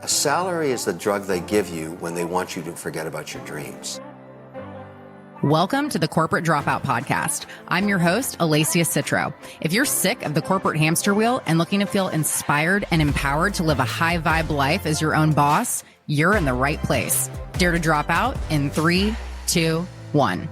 A salary is the drug they give you when they want you to forget about your dreams. Welcome to the Corporate Dropout Podcast. I'm your host, Alacia Citro. If you're sick of the corporate hamster wheel and looking to feel inspired and empowered to live a high vibe life as your own boss, you're in the right place. Dare to drop out in 3, 2, 1.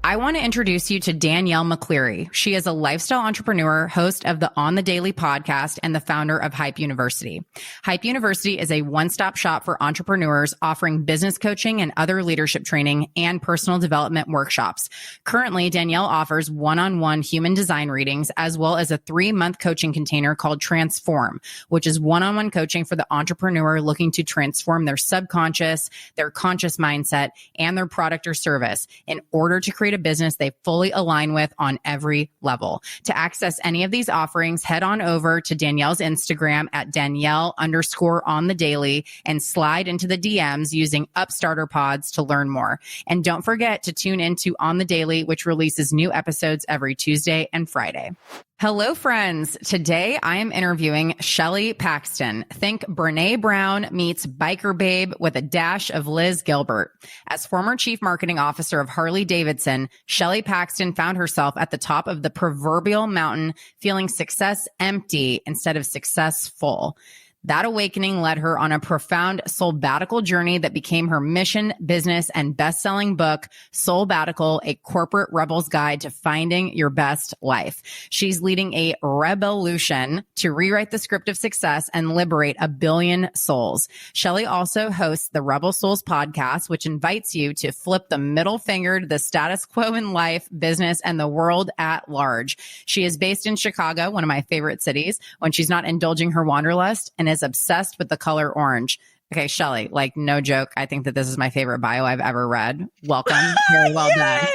I want to introduce you to Danielle McCleary. She is a lifestyle entrepreneur, host of the On the Daily podcast, and the founder of Hype University. Hype University is a one-stop shop for entrepreneurs offering business coaching and other leadership training and personal development workshops. Currently, Danielle offers one-on-one human design readings, as well as a 3-month coaching container called Transform, which is one-on-one coaching for the entrepreneur looking to transform their subconscious, their conscious mindset, and their product or service in order to create a business they fully align with on every level. To access any of these offerings, head on over to Danielle's Instagram at Danielle_on-the-daily and slide into the DMs using Upstarter Pods to learn more. And don't forget to tune into On the Daily, which releases new episodes every Tuesday and Friday. Hello, friends. Today, I am interviewing Shelley Paxton. Think Brene Brown meets Biker Babe with a dash of Liz Gilbert. As former chief marketing officer of Harley Davidson, Shelley Paxton found herself at the top of the proverbial mountain, feeling success empty instead of successful. That awakening led her on a profound Soulbbatical journey that became her mission, business, and best-selling book, Soulbbatical, A Corporate Rebel's Guide to Finding Your Best Life. She's leading a revolution to rewrite the script of success and liberate 1 billion souls. Shelley also hosts the Rebel Souls podcast, which invites you to flip the middle finger to the status quo in life, business, and the world at large. She is based in Chicago, one of my favorite cities, when she's not indulging her wanderlust, and is obsessed with the color orange. Okay, Shelley, like no joke, I think that this is my favorite bio I've ever read. Welcome. Very well done.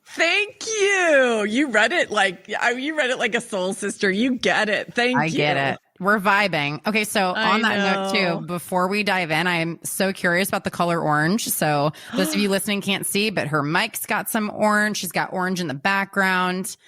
Thank you. You read it like a soul sister. You get it. Thank you. I get it. We're vibing. Okay, so on that note too, before we dive in, I'm so curious about the color orange. So those of you listening can't see, but her mic's got some orange. She's got orange in the background.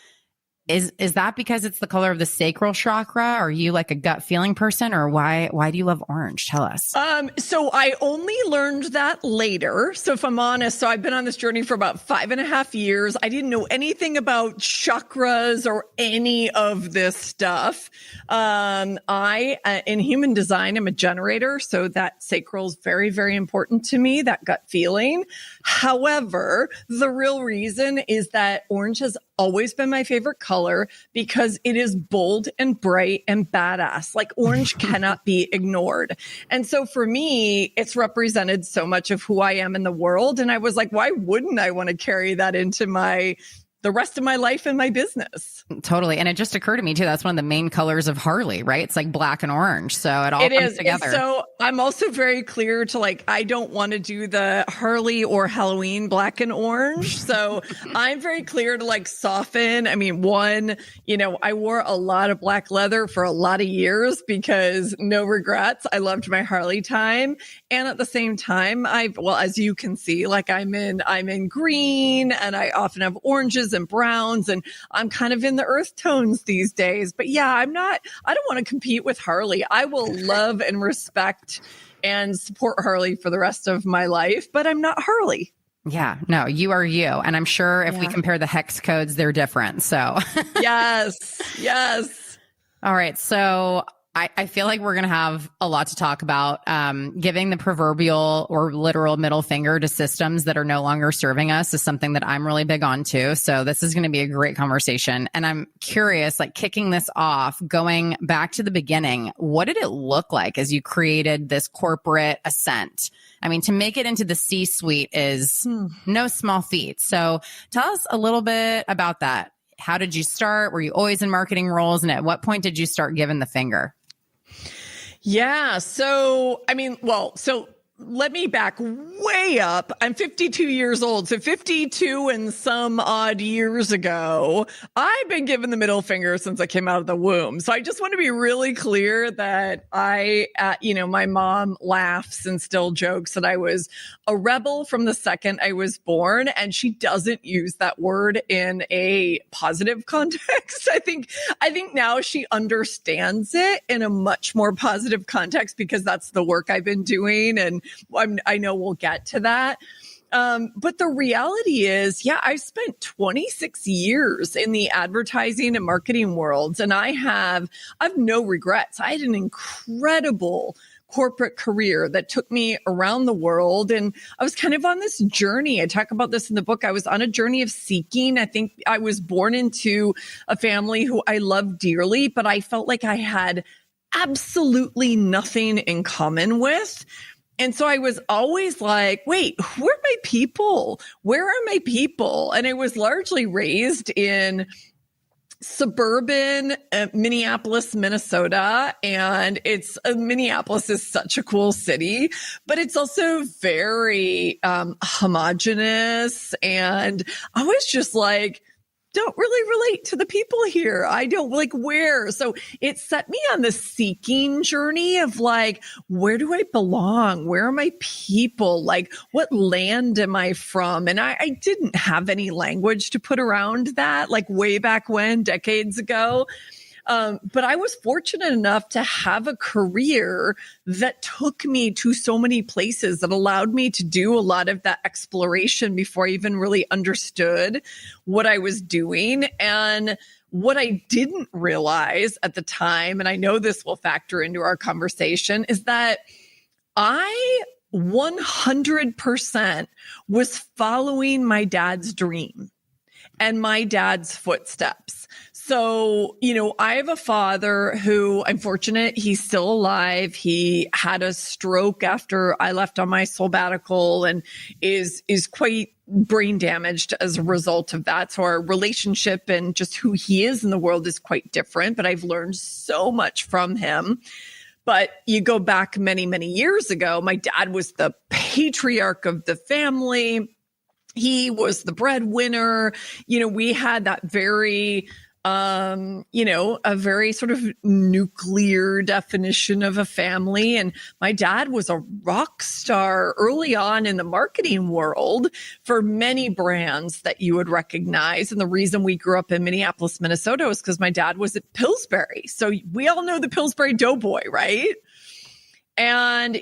Is that because it's the color of the sacral chakra? Are you like a gut feeling person, or why do you love orange? Tell us. So I only learned that later. So if I'm honest, I've been on this journey for about 5.5 years. I didn't know anything about chakras or any of this stuff. I in human design, I'm a generator. So that sacral is very, very important to me, that gut feeling. However, the real reason is that orange has always been my favorite color because it is bold and bright and badass. Like orange cannot be ignored. And so for me, it's represented so much of who I am in the world. And I was like, why wouldn't I want to carry that into the rest of my life and my business? Totally. And it just occurred to me too, that's one of the main colors of Harley, right? It's like black and orange. So it all comes together. And so I'm also very clear to I don't want to do the Harley or Halloween black and orange. So I'm very clear to soften. I mean, I wore a lot of black leather for a lot of years because no regrets. I loved my Harley time. And at the same time, as you can see, I'm in green, and I often have oranges and browns, and I'm kind of in the earth tones these days. But yeah, I don't want to compete with Harley. I will love and respect and support Harley for the rest of my life, but I'm not Harley. Yeah, no, you are you. And I'm sure if we compare the hex codes, they're different. So yes. All right. So I feel like we're going to have a lot to talk about. Giving the proverbial or literal middle finger to systems that are no longer serving us is something that I'm really big on too. So this is going to be a great conversation. And I'm curious, kicking this off, going back to the beginning, what did it look like as you created this corporate ascent? I mean, to make it into the C-suite is no small feat. So tell us a little bit about that. How did you start? Were you always in marketing roles? And at what point did you start giving the finger? Yeah. So let me back way up. I'm 52 years old. So 52 and some odd years ago, I've been given the middle finger since I came out of the womb. So I just want to be really clear that my mom laughs and still jokes that I was a rebel from the second I was born. And she doesn't use that word in a positive context. I think now she understands it in a much more positive context because that's the work I've been doing. And I know we'll get to that. But the reality is, I've spent 26 years in the advertising and marketing worlds, and I've no regrets. I had an incredible corporate career that took me around the world. And I was kind of on this journey. I talk about this in the book. I was on a journey of seeking. I think I was born into a family who I love dearly, but I felt like I had absolutely nothing in common with. And so I was always like, wait, who are my people? Where are my people? And I was largely raised in suburban Minneapolis, Minnesota. And Minneapolis is such a cool city, but it's also very homogenous. And I was just like, don't really relate to the people here. I don't like where. So it set me on this seeking journey of like, where do I belong? Where are my people? Like, what land am I from? And I didn't have any language to put around that, like way back when, decades ago. But I was fortunate enough to have a career that took me to so many places that allowed me to do a lot of that exploration before I even really understood what I was doing. And what I didn't realize at the time, and I know this will factor into our conversation, is that I 100% was following my dad's dream and my dad's footsteps. So, I have a father who, I'm fortunate, he's still alive. He had a stroke after I left on my Soulbbatical and is quite brain damaged as a result of that. So our relationship and just who he is in the world is quite different, but I've learned so much from him. But you go back many, many years ago, my dad was the patriarch of the family. He was the breadwinner. We had that very a very sort of nuclear definition of a family. And my dad was a rock star early on in the marketing world for many brands that you would recognize. And the reason we grew up in Minneapolis, Minnesota was because my dad was at Pillsbury. So we all know the Pillsbury Doughboy, right? And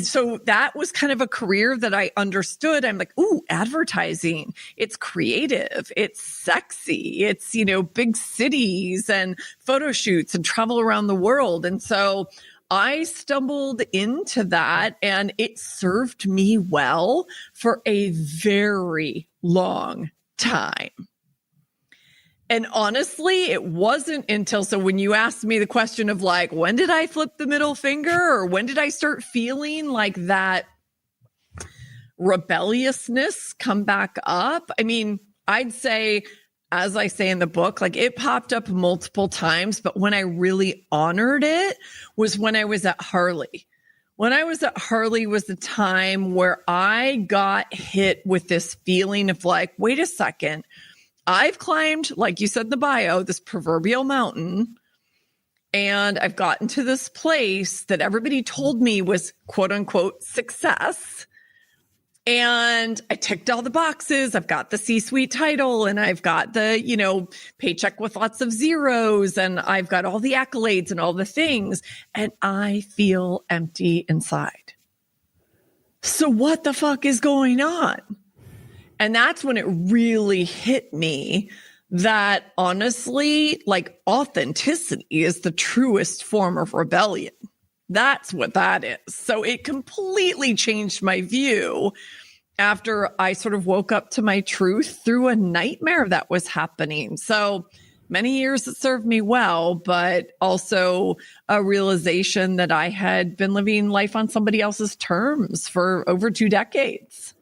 so that was kind of a career that I understood. I'm like, ooh, advertising. It's creative. It's sexy. It's, big cities and photo shoots and travel around the world. And so I stumbled into that and it served me well for a very long time. And honestly, it wasn't until, so when you asked me the question of like, when did I flip the middle finger or when did I start feeling like that rebelliousness come back up? I mean, I'd say, as I say in the book, like it popped up multiple times, but when I really honored it was when I was at Harley. When I was at Harley was the time where I got hit with this feeling of like, wait a second, I've climbed, like you said in the bio, this proverbial mountain, and I've gotten to this place that everybody told me was quote unquote success. And I ticked all the boxes. I've got the C-suite title and I've got the, paycheck with lots of zeros and I've got all the accolades and all the things. And I feel empty inside. So what the fuck is going on? And that's when it really hit me that honestly, like authenticity is the truest form of rebellion. That's what that is. So it completely changed my view after I sort of woke up to my truth through a nightmare that was happening. So many years it served me well, but also a realization that I had been living life on somebody else's terms for over 2 decades.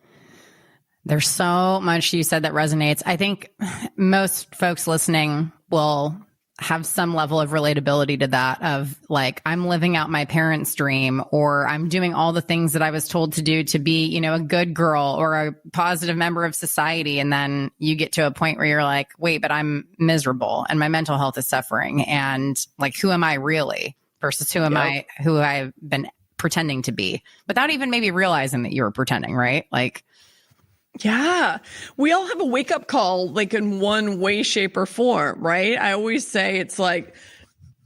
There's so much you said that resonates. I think most folks listening will have some level of relatability to that of like, I'm living out my parents' dream, or I'm doing all the things that I was told to do to be, you know, a good girl or a positive member of society. And then you get to a point where you're like, wait, but I'm miserable and my mental health is suffering. And like, who am I really versus who I've been pretending to be without even maybe realizing that you were pretending, right? Like, yeah, we all have a wake up call, like in one way, shape, or form, right? I always say it's like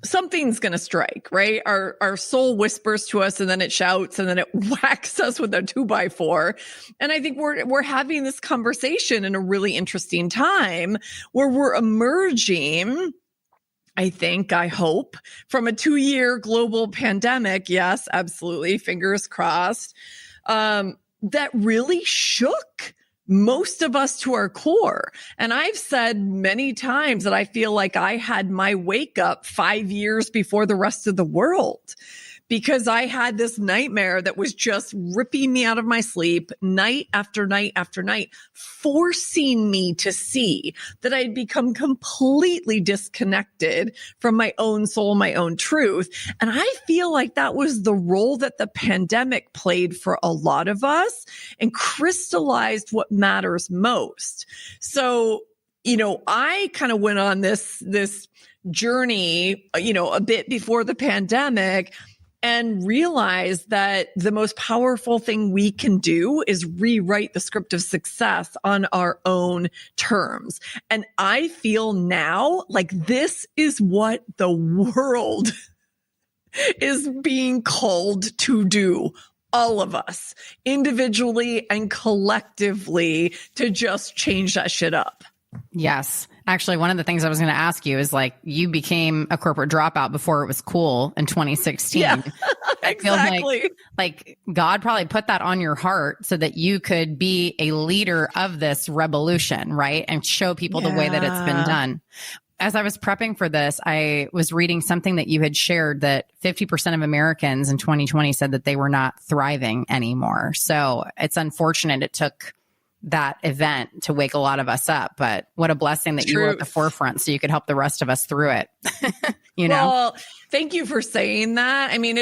something's going to strike, right? Our soul whispers to us and then it shouts and then it whacks us with a 2x4. And I think we're having this conversation in a really interesting time where we're emerging, I hope, from a 2-year global pandemic. Yes, absolutely. Fingers crossed. That really shook most of us to our core. And I've said many times that I feel like I had my wake up 5 years before the rest of the world, because I had this nightmare that was just ripping me out of my sleep night after night after night, forcing me to see that I'd become completely disconnected from my own soul, my own truth. And I feel like that was the role that the pandemic played for a lot of us and crystallized what matters most. So, you know, I kind of went on this journey, you know, a bit before the pandemic, and realize that the most powerful thing we can do is rewrite the script of success on our own terms. And I feel now like this is what the world is being called to do. All of us, individually and collectively, to just change that shit up. yes. Actually, one of the things I was going to ask you is like, you became a corporate dropout before it was cool in 2016. Yeah, I feel exactly. like God probably put that on your heart so that you could be a leader of this revolution, right? And show people the way that it's been done. As I was prepping for this, I was reading something that you had shared that 50% of Americans in 2020 said that they were not thriving anymore. So it's unfortunate it took that event to wake a lot of us up, but what a blessing that you were at the forefront so you could help the rest of us through it. You know? Well, thank you for saying that. I mean,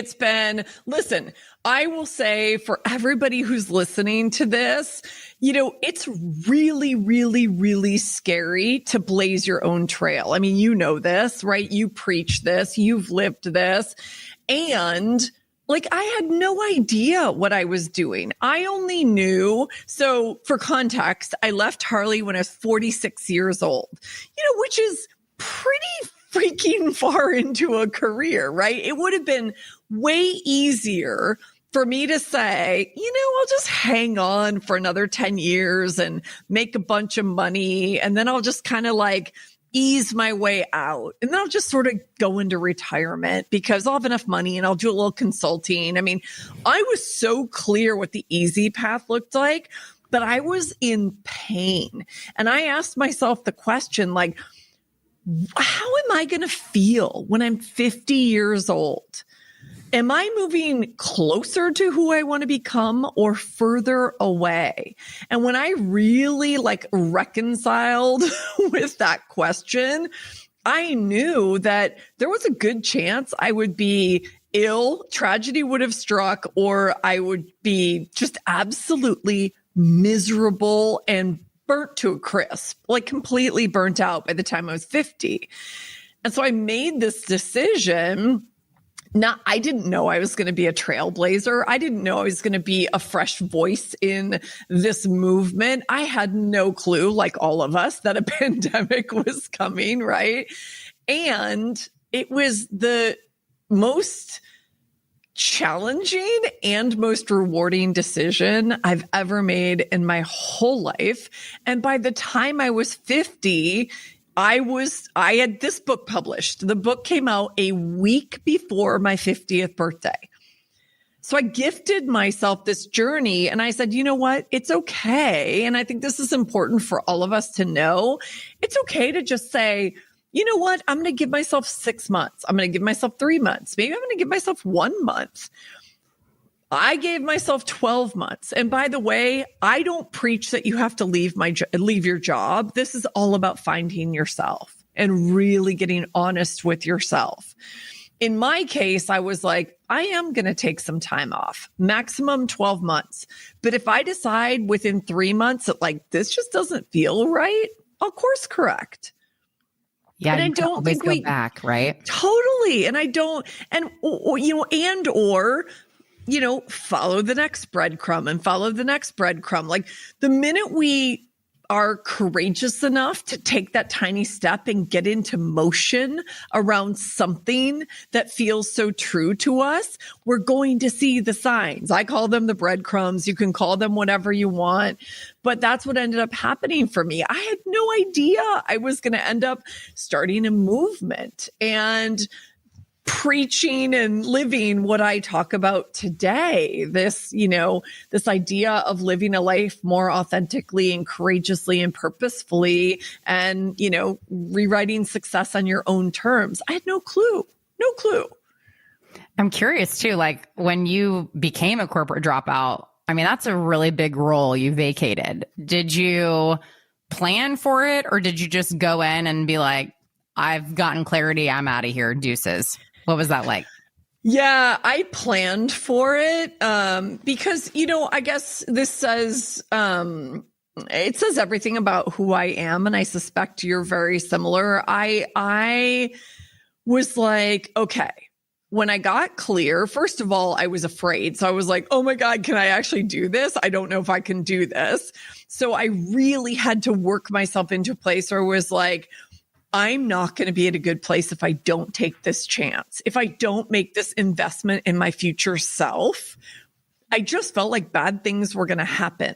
listen, I will say for everybody who's listening to this, you know, it's really, really, really scary to blaze your own trail. I mean, you know this, right? You preach this, you've lived this, and like, I had no idea what I was doing. I only knew. So for context, I left Harley when I was 46 years old, you know, which is pretty freaking far into a career, right? It would have been way easier for me to say, you know, I'll just hang on for another 10 years and make a bunch of money. And then I'll just kind of like ease my way out. And then I'll just sort of go into retirement because I'll have enough money and I'll do a little consulting. I mean, I was so clear what the easy path looked like, but I was in pain. And I asked myself the question, like, how am I going to feel when I'm 50 years old? Am I moving closer to who I want to become or further away? And when I really like reconciled with that question, I knew that there was a good chance I would be ill, tragedy would have struck, or I would be just absolutely miserable and burnt to a crisp, like completely burnt out by the time I was 50. And so I made this decision. Now, I didn't know I was going to be a trailblazer. I didn't know I was going to be a fresh voice in this movement. I had no clue, like all of us, that a pandemic was coming, right? And it was the most challenging and most rewarding decision I've ever made in my whole life. And by the time I was 50, I had this book published. The book came out a week before my 50th birthday. So I gifted myself this journey and I said, you know what? It's okay. And I think this is important for all of us to know. It's okay to just say, you know what? I'm going to give myself 6 months. I'm going to give myself 3 months. Maybe I'm going to give myself 1 month. I gave myself 12 months. And by the way, I don't preach that you have to leave your job. This is all about finding yourself. and really getting honest with yourself. In my case, I was like, I am going to take some time off, maximum 12 months. But if I decide within 3 months that like, this just doesn't feel right, I'll course correct. Yeah. And I you can don't always think go back, right? Totally. And I don't, and, or, follow the next breadcrumb and follow the next breadcrumb. Like the minute we are courageous enough to take that tiny step and get into motion around something that feels so true to us, we're going to see the signs. I call them the breadcrumbs. You can call them whatever you want, but that's what ended up happening for me. I had no idea I was going to end up starting a movement and preaching and living what I talk about today. This idea of living a life more authentically and courageously and purposefully and, rewriting success on your own terms. I had no clue. I'm curious too, like when you became a corporate dropout, I mean, that's a really big role you vacated. Did you plan for it or did you just go in and be like, I've gotten clarity, I'm out of here, deuces? What was that like? Yeah, I planned for it because, I guess this says, it says everything about who I am. And I suspect you're very similar. I was like, okay, when I got clear, first of all, I was afraid. So I was like, oh my God, can I actually do this? I don't know if I can do this. So I really had to work myself into a place where I was like, I'm not going to be at a good place if I don't take this chance. If I don't make this investment in my future self, I just felt like bad things were going to happen.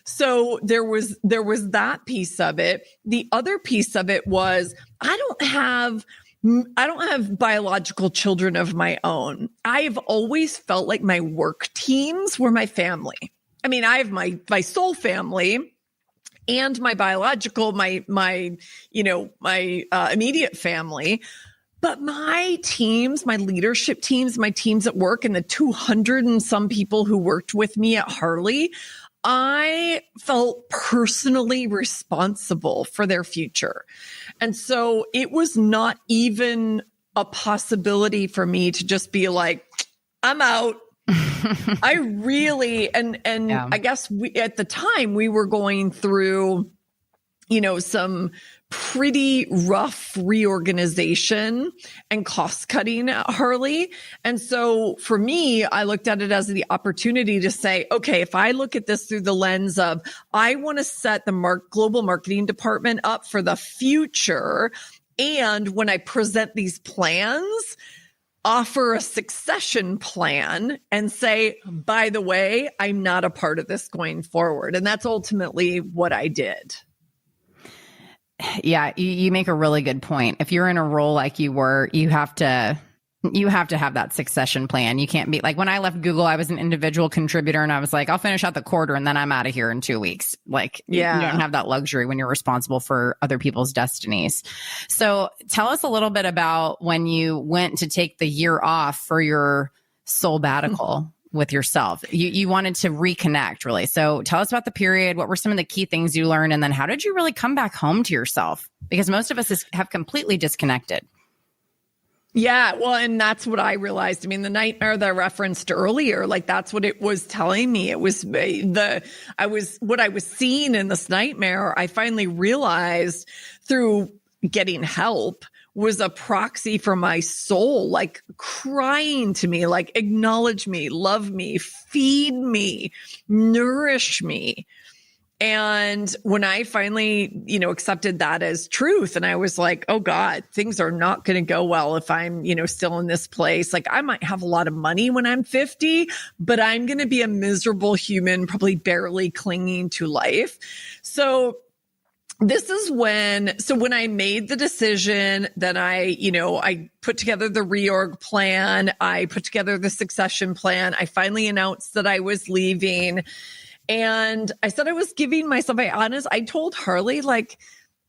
So there was that piece of it. The other piece of it was I don't have biological children of my own. I've always felt like my work teams were my family. I mean, I have my soul family and my biological, my immediate family. But my teams, my leadership teams, my teams at work, and the 200 and some people who worked with me at Harley, I felt personally responsible for their future. And so it was not even a possibility for me to just be like, I'm out. I really, and yeah. I guess at the time we were going through, some pretty rough reorganization and cost cutting at Harley. And so for me, I looked at it as the opportunity to say, okay, if I look at this through the lens of, I want to set the global marketing department up for the future. And when I present these plans, offer a succession plan and say, by the way, I'm not a part of this going forward. And that's ultimately what I did. Yeah, you make a really good point. If you're in a role like you were, you have to have that succession plan. You can't be like, when I left Google, I was an individual contributor and I was like, I'll finish out the quarter and then I'm out of here in 2 weeks. Like, yeah. You don't have that luxury when you're responsible for other people's destinies. So tell us a little bit about when you went to take the year off for your Soulbbatical with yourself. You wanted to reconnect, really. So tell us about the period. What were some of the key things you learned? And then how did you really come back home to yourself? Because most of us have completely disconnected. Yeah, well, and that's what I realized. I mean, the nightmare that I referenced earlier, like that's what it was telling me. It was what I was seeing in this nightmare. I finally realized through getting help was a proxy for my soul, like crying to me, like acknowledge me, love me, feed me, nourish me. And when I finally, accepted that as truth, and I was like, oh God, things are not going to go well if I'm, still in this place. Like I might have a lot of money when I'm 50, but I'm going to be a miserable human, probably barely clinging to life. So this is when I made the decision that I put together the reorg plan, I put together the succession plan. I finally announced that I was leaving. And I said I was giving myself, I told Harley, like,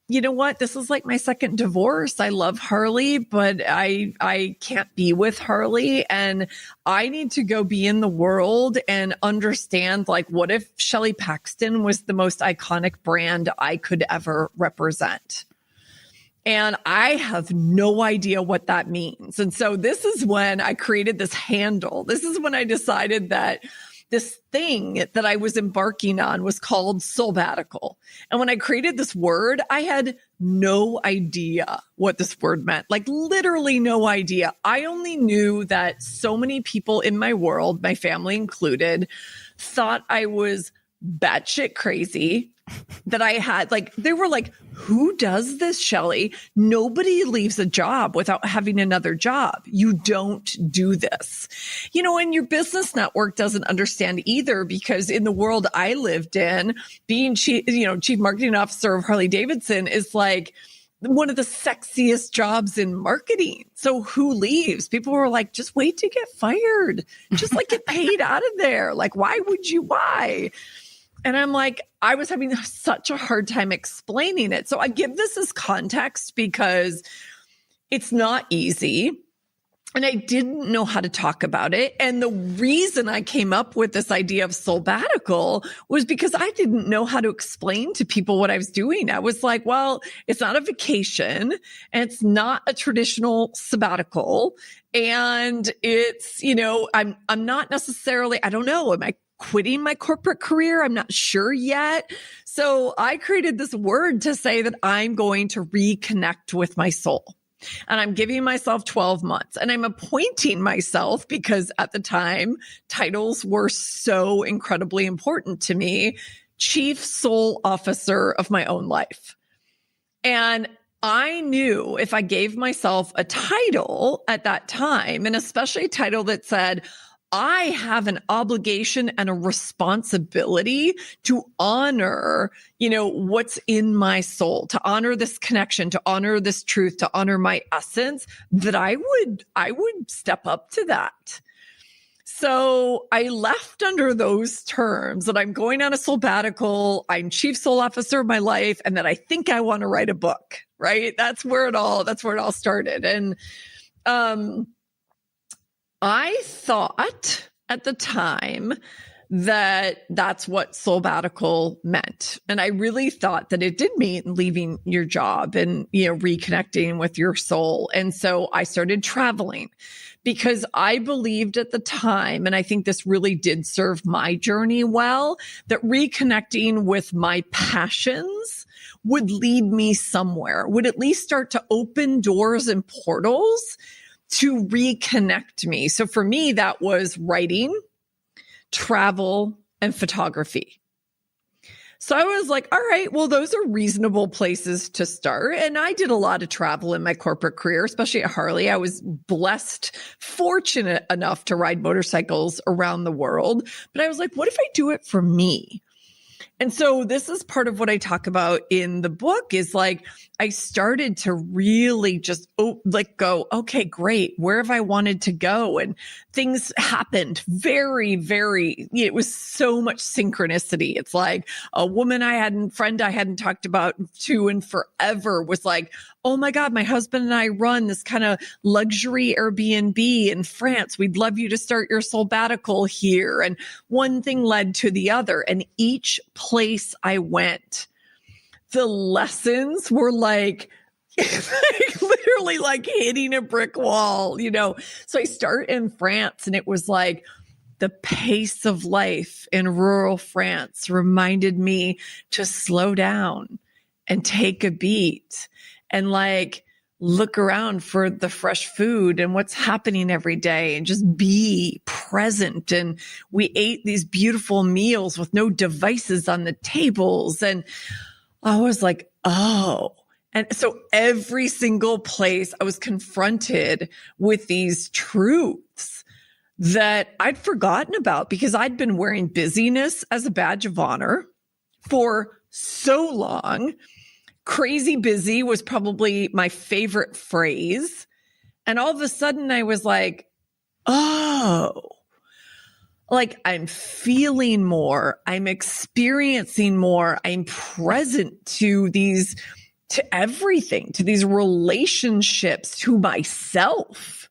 you know what? This is like my second divorce. I love Harley, but I can't be with Harley. And I need to go be in the world and understand, like, what if Shelley Paxton was the most iconic brand I could ever represent? And I have no idea what that means. And so this is when I created this handle. This is when I decided that this thing that I was embarking on was called Soulbbatical. And when I created this word, I had no idea what this word meant, like literally no idea. I only knew that so many people in my world, my family included, thought I was batshit crazy, that I had they were like, who does this, Shelley? Nobody leaves a job without having another job. You don't do this. And your business network doesn't understand either, because in the world I lived in, being chief marketing officer of Harley Davidson is like one of the sexiest jobs in marketing. So who leaves? People were like, just wait to get fired. Just get paid out of there. Why would you? Why? And I'm like, I was having such a hard time explaining it. So I give this as context because it's not easy. And I didn't know how to talk about it. And the reason I came up with this idea of Soulbbatical was because I didn't know how to explain to people what I was doing. I was like, well, it's not a vacation and it's not a traditional sabbatical. And it's, I'm not necessarily, I don't know, am I quitting my corporate career? I'm not sure yet. So I created this word to say that I'm going to reconnect with my soul. And I'm giving myself 12 months, and I'm appointing myself, because at the time titles were so incredibly important to me, Chief Soul Officer of my own life. And I knew if I gave myself a title at that time, and especially a title that said, I have an obligation and a responsibility to honor, what's in my soul, to honor this connection, to honor this truth, to honor my essence, that I would step up to that. So I left under those terms that I'm going on a Soulbbatical, I'm Chief Soul Officer of my life, and that I think I want to write a book, right? That's where it all started. And, I thought at the time that that's what Soulbbatical meant. And I really thought that it did mean leaving your job and, reconnecting with your soul. And so I started traveling because I believed at the time, and I think this really did serve my journey well, that reconnecting with my passions would lead me somewhere, would at least start to open doors and portals to reconnect me. So for me, that was writing, travel, and photography. So I was like, all right, well, those are reasonable places to start. And I did a lot of travel in my corporate career, especially at Harley. I was blessed, fortunate enough to ride motorcycles around the world. But I was like, what if I do it for me? And so this is part of what I talk about in the book, is I started to really just go, okay, great. Where have I wanted to go? And things happened very, very, it was so much synchronicity. It's like a friend I hadn't talked about to in forever was like, oh my God, my husband and I run this kind of luxury Airbnb in France. We'd love you to start your Soulbbatical here. And one thing led to the other. And each place I went, the lessons were literally hitting a brick wall, So I start in France, and it was like the pace of life in rural France reminded me to slow down and take a beat and look around for the fresh food and what's happening every day and just be present. And we ate these beautiful meals with no devices on the tables. And I was like, oh. And so every single place I was confronted with these truths that I'd forgotten about, because I'd been wearing busyness as a badge of honor for so long. Crazy busy was probably my favorite phrase. And all of a sudden I was like, oh, I'm feeling more, I'm experiencing more, I'm present to everything, to these relationships, to myself.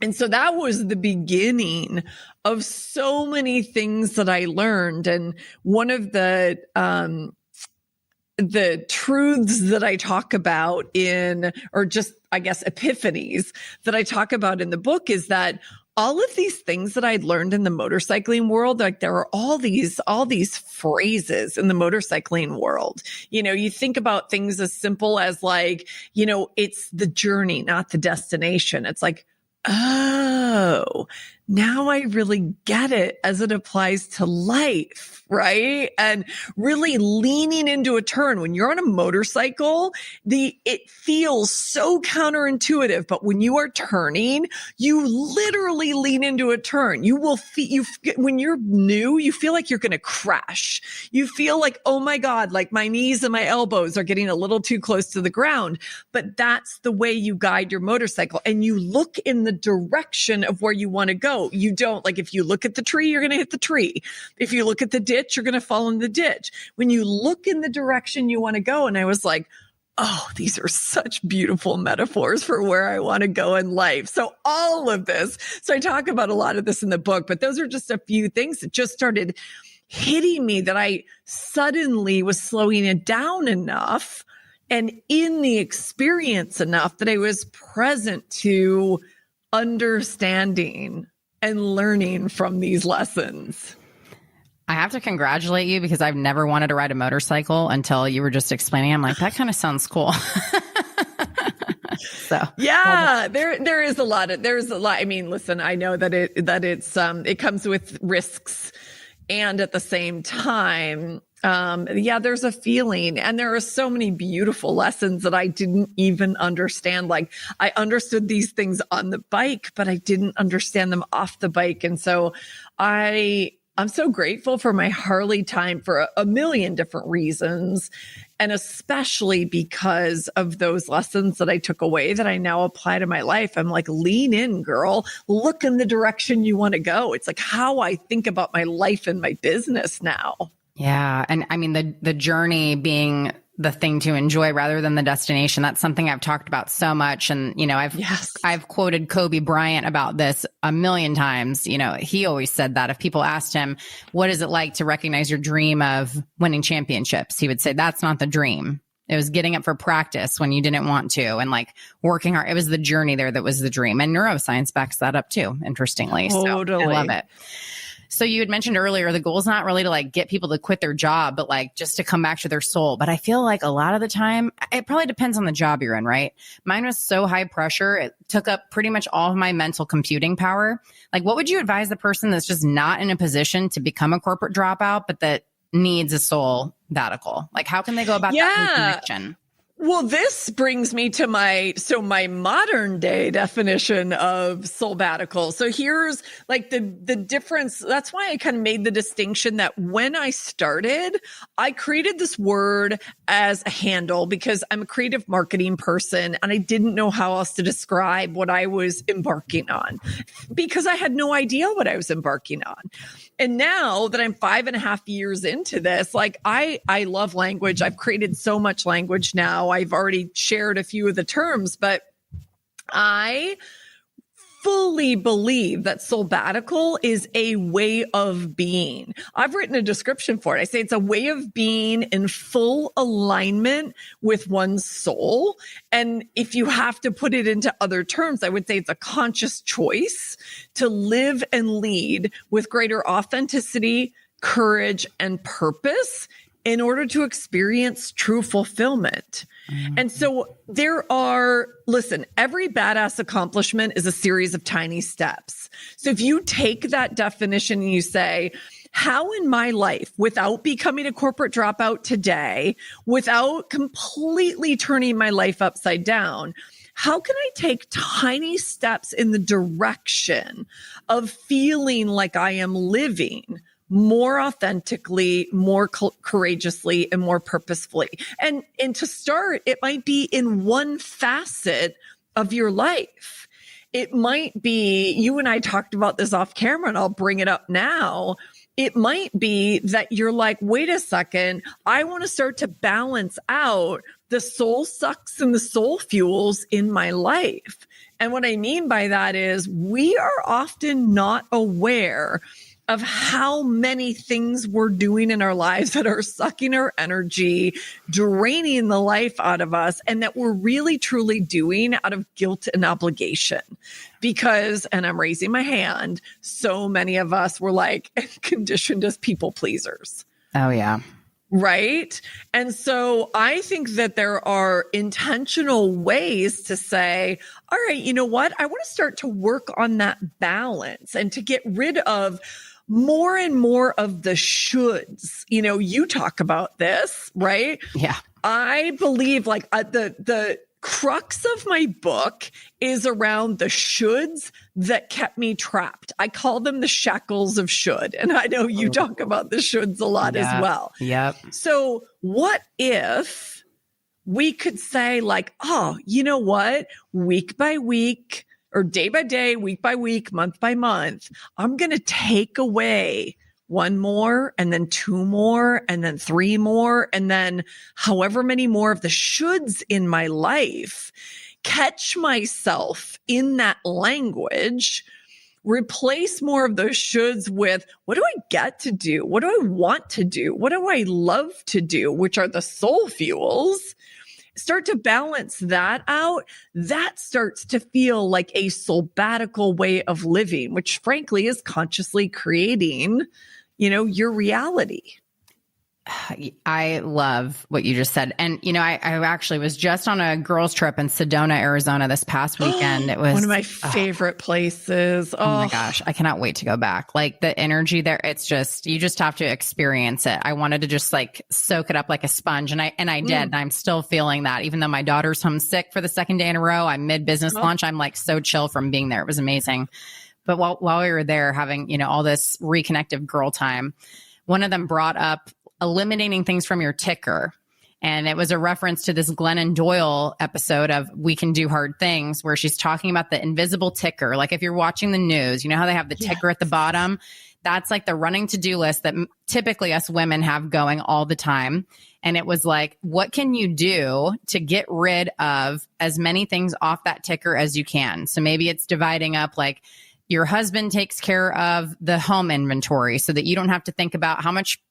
And so that was the beginning of so many things that I learned. And one of the the truths that I talk about in, or just, I guess, epiphanies that I talk about in the book is that all of these things that I'd learned in the motorcycling world, like there are all these phrases in the motorcycling world. You know, you think about things as simple as like, you know, it's the journey, not the destination. It's like, oh, now I really get it as it applies to life, right? And really leaning into a turn. When you're on a motorcycle, it feels so counterintuitive, but when you are turning, you literally lean into a turn. You will when you're new, you feel like you're going to crash. You feel like, oh my God, like my knees and my elbows are getting a little too close to the ground. But that's the way you guide your motorcycle, and you look in the direction of where you want to go. You don't, like, if you look at the tree, you're going to hit the tree. If you look at the ditch, you're going to fall in the ditch. When you look in the direction you want to go. And I was like, oh, these are such beautiful metaphors for where I want to go in life. So all of this, so I talk about a lot of this in the book, but those are just a few things that just started hitting me, that I suddenly was slowing it down enough and in the experience enough that I was present to understanding and learning from these lessons. I have to congratulate you because I've never wanted to ride a motorcycle until you were just explaining. I'm like, that kind of sounds cool. So yeah, there's a lot. I mean, listen, I know that it comes with risks, and at the same time, there's a feeling, and there are so many beautiful lessons that I didn't even understand. Like, I understood these things on the bike, but I didn't understand them off the bike. And so I'm so grateful for my Harley time for a million different reasons. And especially because of those lessons that I took away that I now apply to my life. I'm like, lean in, girl, look in the direction you want to go. It's like how I think about my life and my business now. Yeah. And I mean, the journey being the thing to enjoy rather than the destination. That's something I've talked about so much. And, you know, I've quoted Kobe Bryant about this a million times. You know, he always said that if people asked him, what is it like to recognize your dream of winning championships? He would say, that's not the dream. It was getting up for practice when you didn't want to, and like working hard. It was the journey there that was the dream. And neuroscience backs that up too, interestingly. Totally. So I love it. So you had mentioned earlier, the goal is not really to like get people to quit their job, but like just to come back to their soul. But I feel like a lot of the time, it probably depends on the job you're in, right? Mine was so high pressure. It took up pretty much all of my mental computing power. Like, what would you advise the person that's just not in a position to become a corporate dropout, but that needs a Soulbbatical? Like, how can they go about that connection? Well, this brings me to my modern day definition of Soulbbatical. So here's like the difference. That's why I kind of made the distinction that when I started, I created this word as a handle because I'm a creative marketing person and I didn't know how else to describe what I was embarking on because I had no idea what I was embarking on. And now that I'm 5.5 years into this, like I love language. I've created so much language now. I've already shared a few of the terms, but I fully believe that Soulbbatical is a way of being. I've written a description for it. I say it's a way of being in full alignment with one's soul. And if you have to put it into other terms, I would say it's a conscious choice to live and lead with greater authenticity, courage, and purpose in order to experience true fulfillment. And so every badass accomplishment is a series of tiny steps. So if you take that definition and you say, how in my life, without becoming a corporate dropout today, without completely turning my life upside down, how can I take tiny steps in the direction of feeling like I am living more authentically, more courageously, and more purposefully? And to start, it might be in one facet of your life. It might be, you and I talked about this off camera, and I'll bring it up now. It might be that you're like, wait a second, I want to start to balance out the soul sucks and the soul fuels in my life. And what I mean by that is we are often not aware of how many things we're doing in our lives that are sucking our energy, draining the life out of us, and that we're really truly doing out of guilt and obligation. Because, and I'm raising my hand, so many of us were like conditioned as people pleasers. Oh, yeah. Right. And so I think that there are intentional ways to say, all right, you know what? I want to start to work on that balance and to get rid of more and more of the shoulds. You know, you talk about this, right? Yeah. I believe like the crux of my book is around the shoulds that kept me trapped. I call them the shackles of should. And I know you talk about the shoulds a lot as well. Yep. So what if we could say like, oh, you know what? Week by week or day by day, week by week, month by month, I'm going to take away one more and then two more and then three more and then however many more of the shoulds in my life, catch myself in that language, replace more of those shoulds with what do I get to do? What do I want to do? What do I love to do? Which are the soul fuels. Start to balance that out. That starts to feel like a Soulbbatical way of living, which frankly is consciously creating, you know, your reality. I love what you just said. And, you know, I actually was just on a girls trip in Sedona, Arizona this past weekend. It was one of my favorite places. Oh my gosh. I cannot wait to go back. Like the energy there, it's just, you just have to experience it. I wanted to just like soak it up like a sponge. And I did. And I'm still feeling that even though my daughter's homesick for the second day in a row, I'm mid business lunch. I'm like so chill from being there. It was amazing. But while we were there having, you know, all this reconnective girl time, one of them brought up eliminating things from your ticker. And it was a reference to this Glennon Doyle episode of We Can Do Hard Things, where she's talking about the invisible ticker. Like if you're watching the news, you know how they have the ticker at the bottom? That's like the running to-do list that typically us women have going all the time. And it was like, what can you do to get rid of as many things off that ticker as you can? So maybe it's dividing up like your husband takes care of the home inventory so that you don't have to think about how much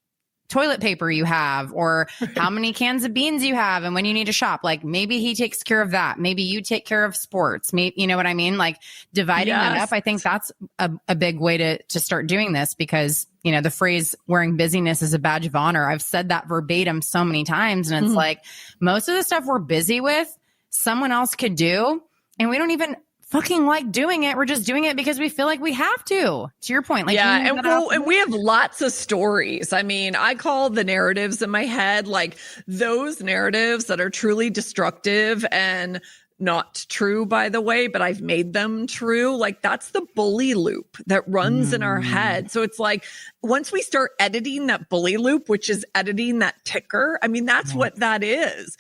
toilet paper you have or how many cans of beans you have and when you need to shop. Like maybe he takes care of that. Maybe you take care of sports. Maybe, you know what I mean? Like dividing that up. I think that's a big way to start doing this because, you know, the phrase wearing busyness is a badge of honor. I've said that verbatim so many times. And it's like most of the stuff we're busy with, someone else could do. And we don't even fucking like doing it. We're just doing it because we feel like we have to your point. Like, yeah. And we have lots of stories. I mean, I call the narratives in my head, like those narratives that are truly destructive and not true, by the way, but I've made them true. Like that's the bully loop that runs in our head. So it's like, once we start editing that bully loop, which is editing that ticker, I mean, that's what that is.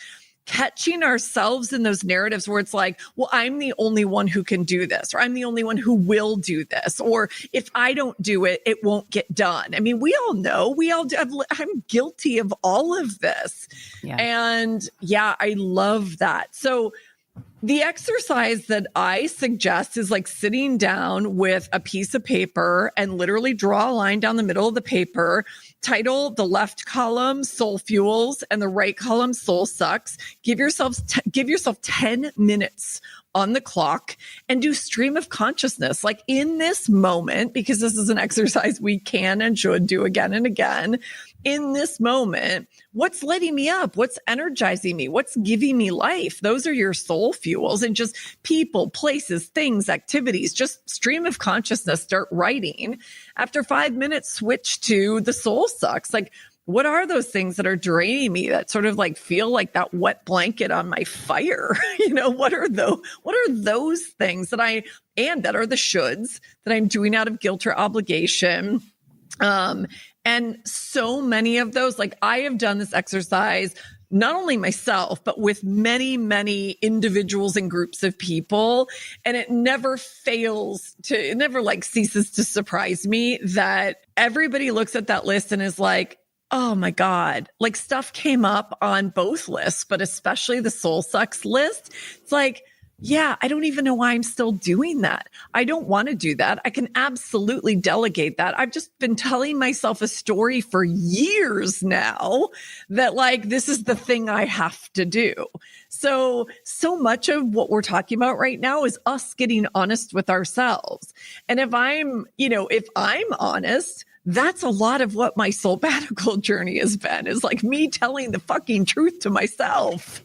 Catching ourselves in those narratives where it's like, well, I'm the only one who can do this, or I'm the only one who will do this, or if I don't do it, it won't get done. I mean, we all know, I'm guilty of all of this. Yeah. And yeah, I love that. So the exercise that I suggest is like sitting down with a piece of paper and literally draw a line down the middle of the paper, title the left column Soul Fuels and the right column Soul Sucks. Give yourself 10 minutes on the clock and do stream of consciousness. Like in this moment, because this is an exercise we can and should do again and again. In this moment, what's lighting me up? What's energizing me? What's giving me life? Those are your soul fuels, and just people, places, things, activities, just stream of consciousness, start writing. After 5 minutes, switch to the soul sucks. Like, what are those things that are draining me that sort of like feel like that wet blanket on my fire? You know, what are those things that are the shoulds that I'm doing out of guilt or obligation? And so many of those, like I have done this exercise, not only myself, but with many, many individuals and groups of people. And it never ceases to surprise me that everybody looks at that list and is like, oh my God, like stuff came up on both lists, but especially the Soul Sucks list. It's like, yeah, I don't even know why I'm still doing that. I don't want to do that. I can absolutely delegate that. I've just been telling myself a story for years now that like, this is the thing I have to do. So much of what we're talking about right now is us getting honest with ourselves. And if I'm honest, that's a lot of what my Soulbbatical journey has been, is like me telling the fucking truth to myself.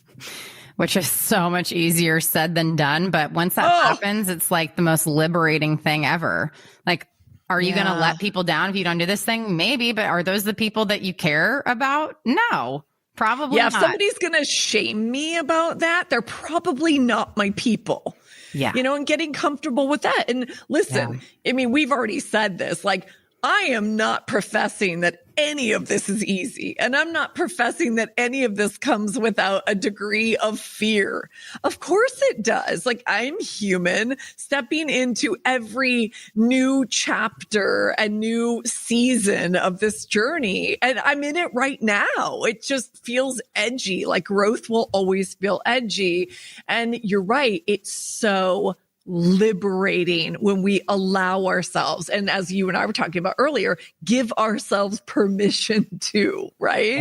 Which is so much easier said than done. But once that happens, it's like the most liberating thing ever. Like, are you going to let people down if you don't do this thing? Maybe, but are those the people that you care about? No, probably not. If somebody's going to shame me about that, they're probably not my people. Yeah. And getting comfortable with that. And listen, I mean, we've already said this, like, I am not professing that any of this is easy. And I'm not professing that any of this comes without a degree of fear. Of course it does. Like, I'm human stepping into every new chapter and new season of this journey. And I'm in it right now. It just feels edgy. Like, growth will always feel edgy. And you're right. It's so liberating when we allow ourselves, and as you and I were talking about earlier, give ourselves permission to, right?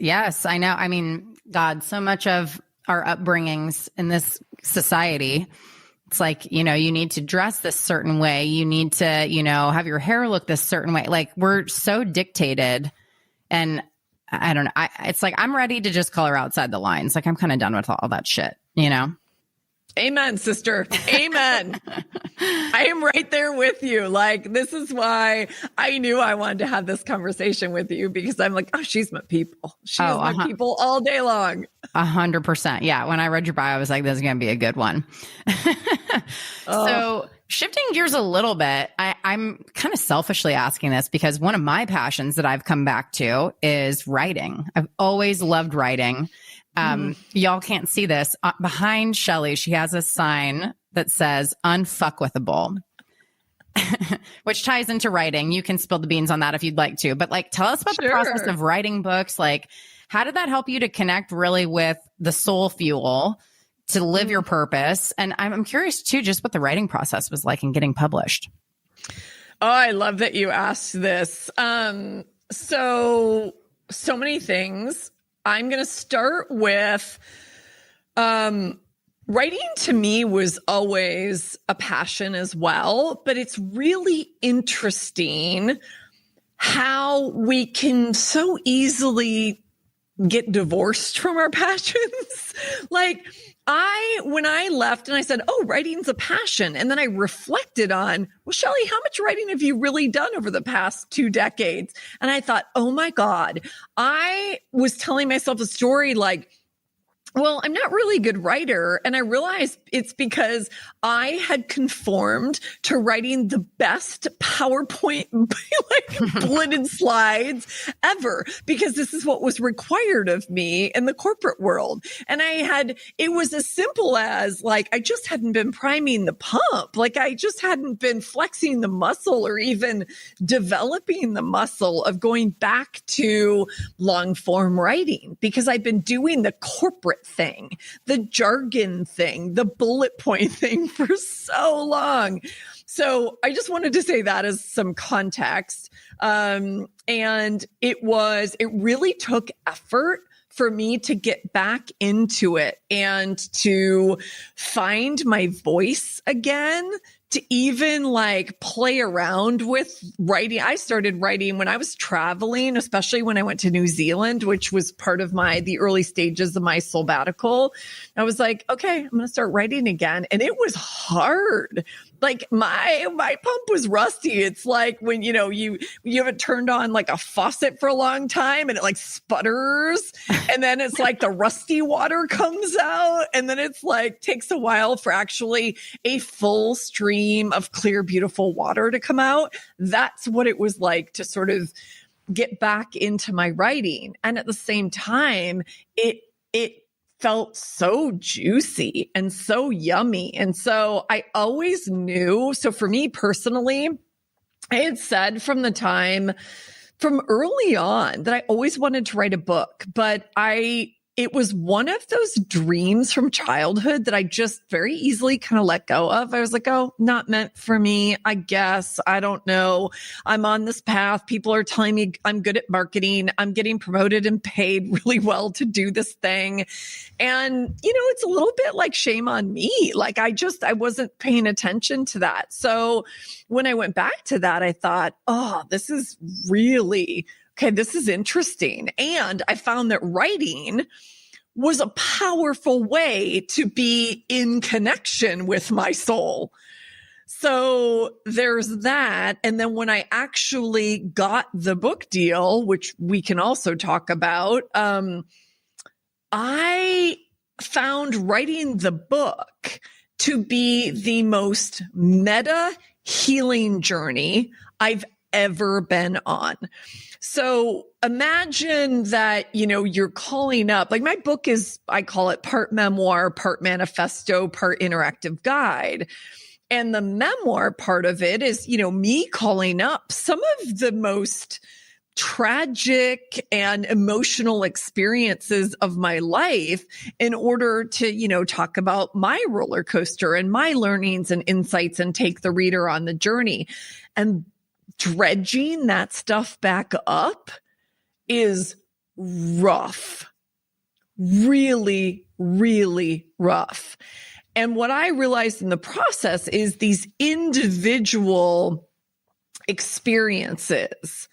Yes, I know. I mean, God, so much of our upbringings in this society, it's like, you need to dress this certain way. You need to, have your hair look this certain way. Like, we're so dictated. And I don't know. It's like, I'm ready to just color outside the lines. Like, I'm kind of done with all that shit, Amen, sister. Amen. I am right there with you. Like, this is why I knew I wanted to have this conversation with you, because I'm like, she's my people. She's my people all day long. 100%. Yeah. When I read your bio, I was like, this is going to be a good one. So shifting gears a little bit, I'm kind of selfishly asking this because one of my passions that I've come back to is writing. I've always loved writing. Y'all can't see this. Behind Shelley, she has a sign that says unfuckwithable, which ties into writing. You can spill the beans on that if you'd like to, but like, tell us about the process of writing books. Like, how did that help you to connect really with the soul fuel to live your purpose? And I'm curious too, just what the writing process was like in getting published. Oh, I love that you asked this. So many things. I'm going to start with, writing to me was always a passion as well, but it's really interesting how we can so easily get divorced from our passions. Like, when I left and I said, writing's a passion. And then I reflected on, well, Shelley, how much writing have you really done over the past 2 decades? And I thought, oh my God, I was telling myself a story like, well, I'm not really a good writer. And I realized it's because I had conformed to writing the best PowerPoint, like bulleted slides ever, because this is what was required of me in the corporate world. And it was as simple as like, I just hadn't been priming the pump. Like, I just hadn't been flexing the muscle or even developing the muscle of going back to long form writing, because I've been doing the corporate thing, the jargon thing, the bullet point thing for so long. So I just wanted to say that as some context. And it really took effort for me to get back into it and to find my voice again, to even like play around with writing. I started writing when I was traveling, especially when I went to New Zealand, which was part of the early stages of my Soulbbatical. I was like, okay, I'm going to start writing again. And it was hard. Like, my pump was rusty. It's like when, you haven't turned on like a faucet for a long time and it like sputters, and then it's like the rusty water comes out, and then it's like takes a while for actually a full stream of clear, beautiful water to come out. That's what it was like to sort of get back into my writing. And at the same time, it felt so juicy and so yummy. And so I always knew. So for me personally, I had said from early on that I always wanted to write a book, but I it was one of those dreams from childhood that I just very easily kind of let go of. I was like, oh, not meant for me. I guess. I don't know. I'm on this path. People are telling me I'm good at marketing. I'm getting promoted and paid really well to do this thing. And, it's a little bit like shame on me. Like I wasn't paying attention to that. So when I went back to that, I thought, oh, this is really okay, this is interesting. And I found that writing was a powerful way to be in connection with my soul. So there's that. And then when I actually got the book deal, which we can also talk about, I found writing the book to be the most meta healing journey I've ever been on. So imagine that, you're calling up, like my book is, I call it part memoir, part manifesto, part interactive guide. And the memoir part of it is, me calling up some of the most tragic and emotional experiences of my life in order to, talk about my roller coaster and my learnings and insights and take the reader on the journey. And dredging that stuff back up is rough, really, really rough. And what I realized in the process is these individual experiences,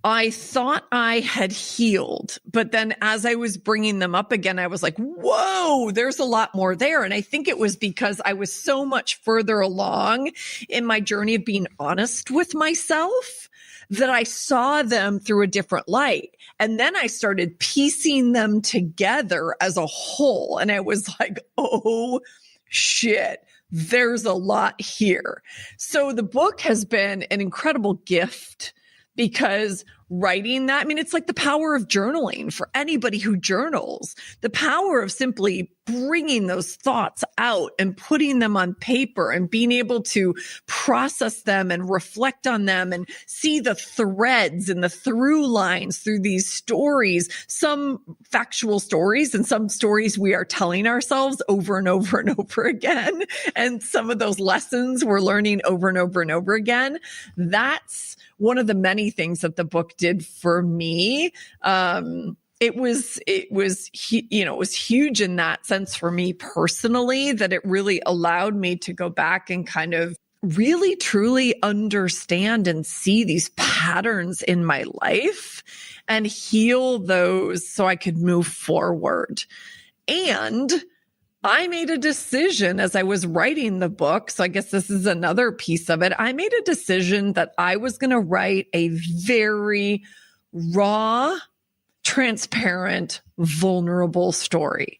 I thought I had healed, but then as I was bringing them up again, I was like, whoa, there's a lot more there. And I think it was because I was so much further along in my journey of being honest with myself that I saw them through a different light. And then I started piecing them together as a whole. And I was like, oh shit, there's a lot here. So the book has been an incredible gift, because writing that, it's like the power of journaling for anybody who journals, the power of simply bringing those thoughts out and putting them on paper and being able to process them and reflect on them and see the threads and the through lines through these stories, some factual stories and some stories we are telling ourselves over and over and over again. And some of those lessons we're learning over and over and over again. That's one of the many things that the book did for me. It was huge in that sense for me personally, that it really allowed me to go back and kind of really truly understand and see these patterns in my life and heal those so I could move forward. And I made a decision as I was writing the book. So I guess this is another piece of it. I made a decision that I was going to write a very raw, transparent, vulnerable story,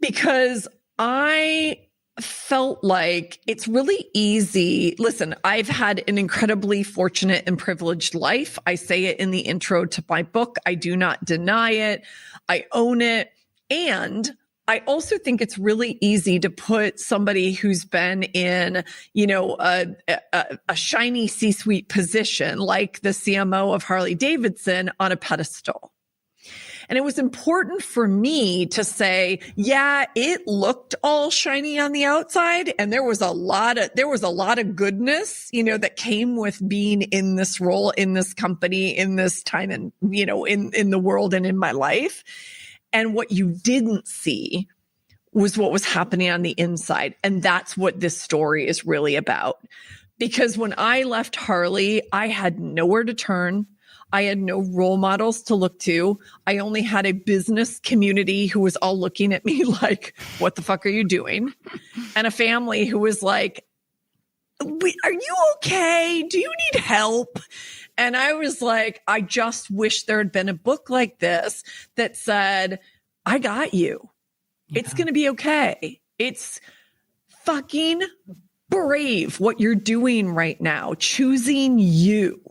because I felt like it's really easy. Listen, I've had an incredibly fortunate and privileged life. I say it in the intro to my book. I do not deny it. I own it. And I also think it's really easy to put somebody who's been in, a shiny C-suite position like the CMO of Harley Davidson on a pedestal. And it was important for me to say, yeah, it looked all shiny on the outside. And there was a lot of goodness, that came with being in this role, in this company, in this time and, in the world and in my life. And what you didn't see was what was happening on the inside. And that's what this story is really about. Because when I left Harley, I had nowhere to turn. I had no role models to look to. I only had a business community who was all looking at me like, what the fuck are you doing? And a family who was like, are you okay? Do you need help? And I was like, I just wish there had been a book like this that said, I got you. Yeah. It's going to be okay. It's fucking brave what you're doing right now, choosing you,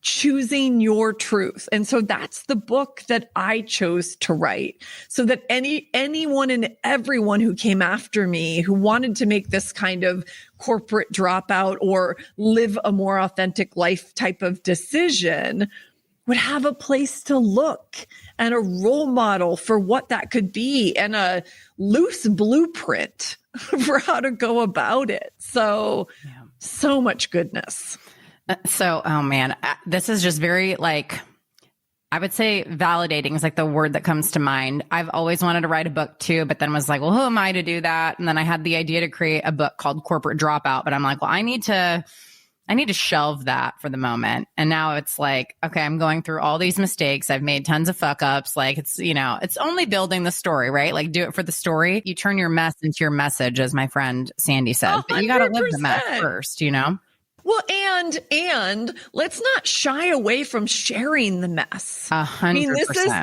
choosing your truth. And so that's the book that I chose to write, so that anyone and everyone who came after me, who wanted to make this kind of corporate dropout or live a more authentic life type of decision, would have a place to look and a role model for what that could be and a loose blueprint for how to go about it. So, so much goodness. So, oh man, this is just very like, I would say validating is like the word that comes to mind. I've always wanted to write a book too, but then was like, well, who am I to do that? And then I had the idea to create a book called Corporate Dropout, but I'm like, well, I need to shelve that for the moment. And now it's like, okay, I'm going through all these mistakes. I've made tons of fuck ups. Like it's, it's only building the story, right? Like do it for the story. You turn your mess into your message, as my friend Sandy says, but you got to live the mess first, Well, and let's not shy away from sharing the mess. 100%. I mean,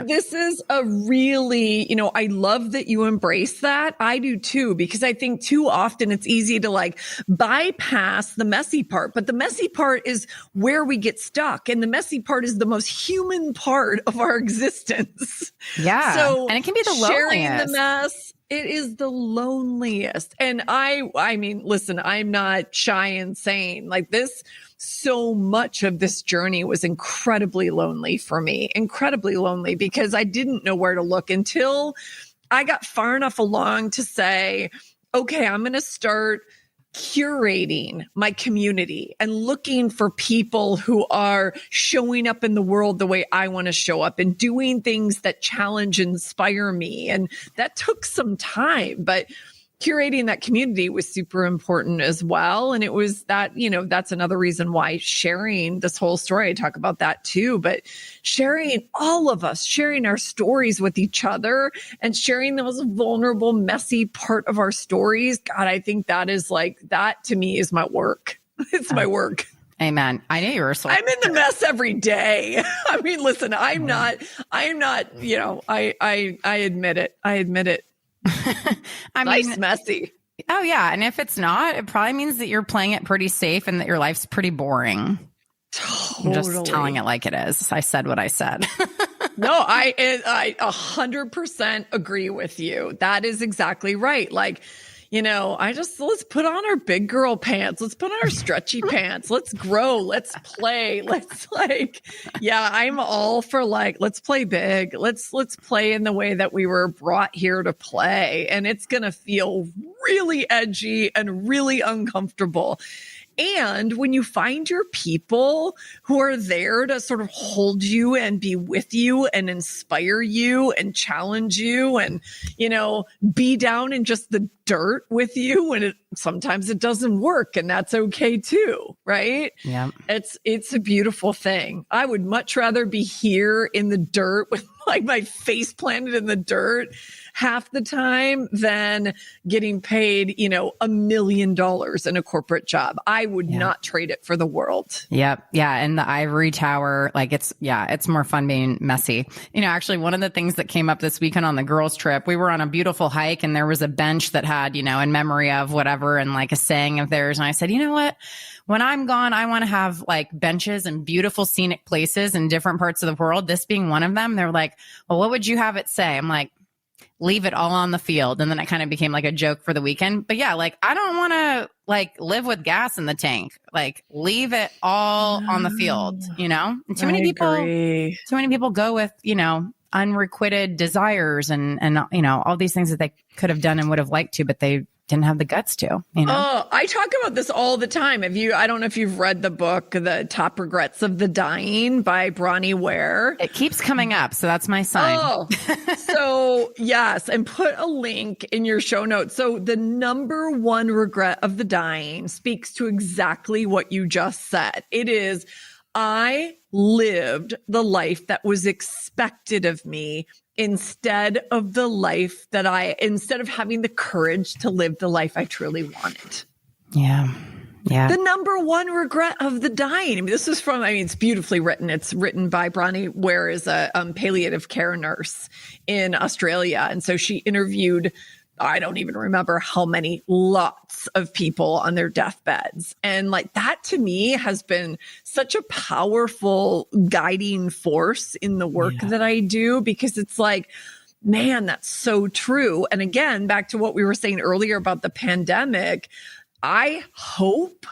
this is a really, I love that you embrace that. I do too, because I think too often it's easy to like bypass the messy part, but the messy part is where we get stuck. And the messy part is the most human part of our existence. Yeah. So and it can be the loneliest. Sharing the mess. It is the loneliest. And I mean, listen, I'm not shy in saying like this, so much of this journey was incredibly lonely for me, incredibly lonely because I didn't know where to look until I got far enough along to say, okay, I'm going to start curating my community and looking for people who are showing up in the world the way I want to show up and doing things that challenge and inspire me. And that took some time, but curating that community was super important as well. And it was that, that's another reason why sharing this whole story, I talk about that too, but sharing all of us, sharing our stories with each other and sharing the most vulnerable, messy part of our stories. God, I think that is like, that to me is my work. It's my work. Amen. I knew you were so. I'm in the mess every day. I mean, listen, I admit it. I admit it. Nice messy. Oh yeah. And if it's not, it probably means that you're playing it pretty safe and that your life's pretty boring. Totally. I'm just telling it like it is. I said what I said. No, I 100% agree with you. That is exactly right. Like, let's put on our big girl pants. Let's put on our stretchy pants. Let's grow. Let's play. Let's I'm all for like, let's play big. Let's play in the way that we were brought here to play. And it's going to feel really edgy and really uncomfortable. And when you find your people who are there to sort of hold you and be with you and inspire you and challenge you and, be down in just the dirt with you when sometimes it doesn't work and that's okay too. Right. Yeah. It's a beautiful thing. I would much rather be here in the dirt with like my face planted in the dirt half the time than getting paid, $1 million in a corporate job. I would not trade it for the world. Yep. Yeah. And the ivory tower, like it's more fun being messy. Actually one of the things that came up this weekend on the girls trip, we were on a beautiful hike and there was a bench that had, in memory of whatever and like a saying of theirs. And I said, you know what? When I'm gone, I want to have like benches and beautiful scenic places in different parts of the world. This being one of them, they're like, well, what would you have it say? I'm like, leave it all on the field. And then it kind of became like a joke for the weekend. But yeah, like I don't want to like live with gas in the tank. Like leave it all on the field, And too many people go with, unrequited desires and all these things that they could have done and would have liked to, but they didn't have the guts to, Oh, I talk about this all the time. I don't know if you've read the book, The Top Regrets of the Dying by Bronnie Ware. It keeps coming up. So that's my sign. Oh, so yes. And put a link in your show notes. So the number one regret of the dying speaks to exactly what you just said. It is, I lived the life that was expected of me instead of having the courage to live the life I truly wanted. Yeah. Yeah. The number one regret of the dying. I mean, this is it's beautifully written. It's written by Bronnie Ware, is a palliative care nurse in Australia. And so she interviewed, I don't even remember how many, lots of people on their deathbeds. And like that to me has been such a powerful guiding force in the work that I do, because it's like, man, that's so true. And again, back to what we were saying earlier about the pandemic, I hope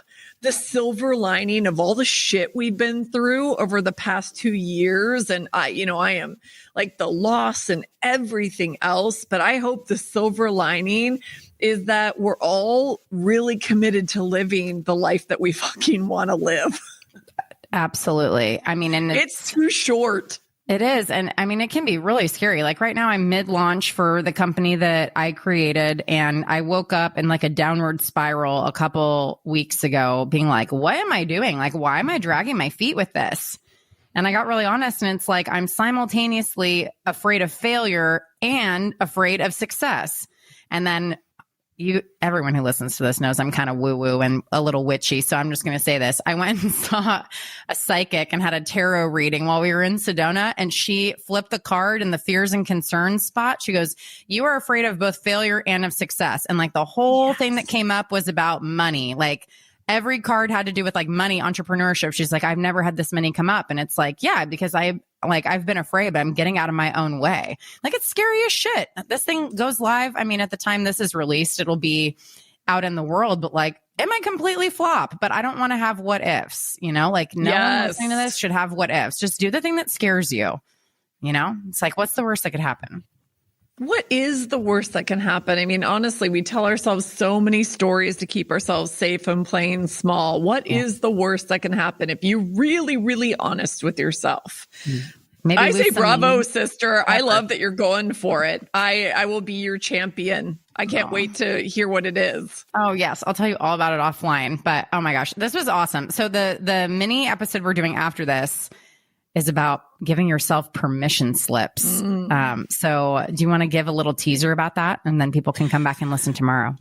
the silver lining of all the shit we've been through over the past 2 years. And I am like the loss and everything else, but I hope the silver lining is that we're all really committed to living the life that we fucking want to live. Absolutely. I mean, and it's too short. It is. And I mean, it can be really scary. Like right now I'm mid-launch for the company that I created, and I woke up in like a downward spiral a couple weeks ago being like, what am I doing? Like, why am I dragging my feet with this? And I got really honest, and it's like, I'm simultaneously afraid of failure and afraid of success. And then everyone who listens to this knows I'm kind of woo-woo and a little witchy. So I'm just going to say this. I went and saw a psychic and had a tarot reading while we were in Sedona, and she flipped the card in the fears and concerns spot. She goes, you are afraid of both failure and of success. And like the whole thing that came up was about money. Like every card had to do with like money, entrepreneurship. She's like, I've never had this many come up. And it's like, yeah, because I've been afraid, but I'm getting out of my own way. Like it's scary as shit. This thing goes live. I mean, at the time this is released, it'll be out in the world, but like, it might completely flop, but I don't want to have what ifs, like no one listening to this should have what ifs. Just do the thing that scares you. It's like, what's the worst that could happen? What is the worst that can happen? I mean, honestly, we tell ourselves so many stories to keep ourselves safe and playing small. What is the worst that can happen if you're really, really honest with yourself? Maybe I say bravo, sister. I love that you're going for it. I will be your champion. I can't wait to hear what it is. Oh, yes. I'll tell you all about it offline. But oh my gosh, this was awesome. So the mini episode we're doing after this is about giving yourself permission slips. So do you want to give a little teaser about that? And then people can come back and listen tomorrow.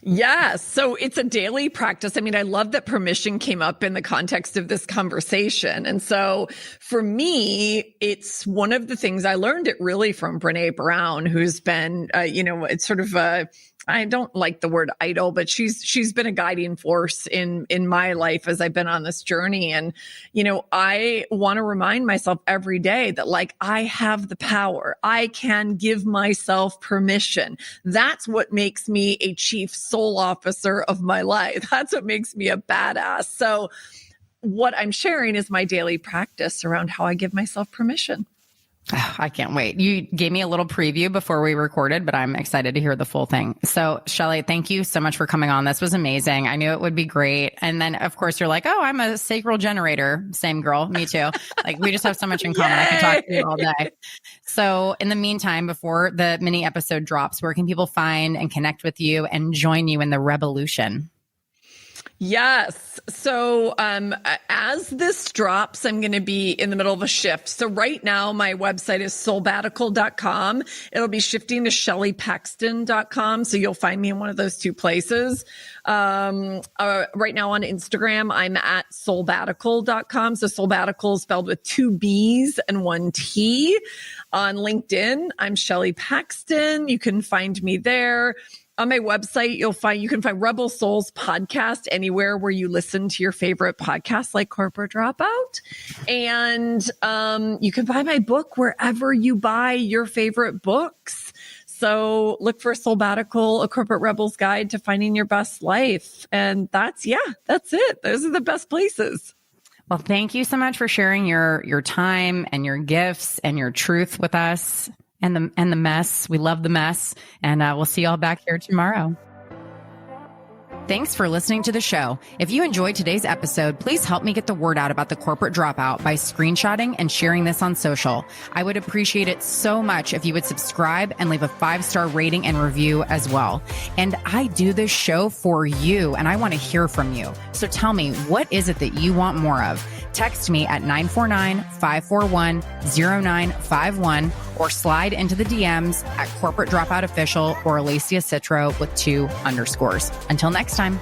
Yes. So it's a daily practice. I mean, I love that permission came up in the context of this conversation. And so for me, it's one of the things I learned it really from Brene Brown, who's been, it's sort of I don't like the word idol, but she's been a guiding force in my life as I've been on this journey. And, I want to remind myself every day that like I have the power. I can give myself permission. That's what makes me a chief soul officer of my life. That's what makes me a badass. So what I'm sharing is my daily practice around how I give myself permission. I can't wait. You gave me a little preview before we recorded, but I'm excited to hear the full thing. So Shelley, thank you so much for coming on. This was amazing. I knew it would be great. And then of course you're like, oh, I'm a sacral generator. Same girl. Me too. Like we just have so much in common. I can talk to you all day. So in the meantime, before the mini episode drops, where can people find and connect with you and join you in the revolution? Yes. So as this drops, I'm going to be in the middle of a shift. So right now, my website is Soulbbatical.com. It'll be shifting to ShelleyPaxton.com. So you'll find me in one of those two places. Right now on Instagram, I'm at Soulbbatical.com. So Soulbbatical is spelled with 2 B's and 1 T. On LinkedIn, I'm Shelley Paxton. You can find me there. On my website, you can find Rebel Souls podcast anywhere where you listen to your favorite podcasts like Corporate Dropout. And you can buy my book wherever you buy your favorite books. So look for Soulbbatical, A Corporate Rebel's Guide to Finding Your Best Life. And that's it. Those are the best places. Well, thank you so much for sharing your time and your gifts and your truth with us. And the mess. We love the mess. And we'll see y'all back here tomorrow. Thanks for listening to the show. If you enjoyed today's episode, please help me get the word out about the corporate dropout by screenshotting and sharing this on social. I would appreciate it so much if you would subscribe and leave a 5-star rating and review as well. And I do this show for you, and I want to hear from you. So tell me, what is it that you want more of? Text me at 949-541-0951 or slide into the DMs at Corporate Dropout Official or Alicia Citro with 2 underscores. Until next time.